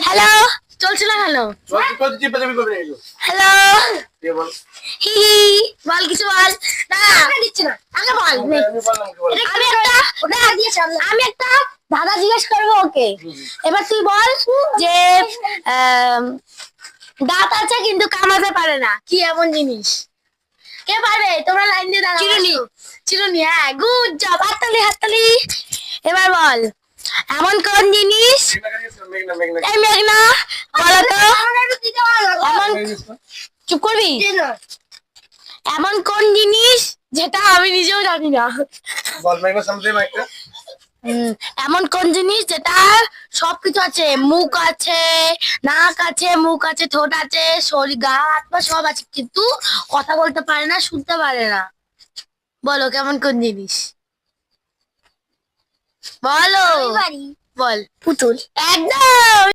Hello চলছে না? Hello hello হি হি বল, কিছু বল না। দিচ্ছি না, আগে বল। আমি একটা দাদা জিজ্ঞেস করবো ওকে। এবার তুই বল যে দাঁত আছে কিন্তু কামাতে পারে না, কি এমন জিনিস? কে পারবে? তোমরা লাইন দিয়ে দাঁড়াও। চিরুনি। চিরুনি, হ্যাঁ, গুড জব, হাততালি হাততালি। এবার বল এমন কোন জিনিস, এই মেঘনা বলো তো, এমন, চুপ করবি, এমন কোন জিনিস যেটা আমি নিজেও জানি না? বল মেঘনা, সামনে মাইকটা। এমন কোন জিনিস যেটা সবকিছু আছে, মুখ আছে, নাক আছে, মুখ আছে, ঠোঁট আছে, শরীর, গা হাত পা সব আছে, কিন্তু কথা বলতে পারে না, শুনতে পারে না? বলো কেমন কোন জিনিস? বলো, বল। পুতুল। একদম।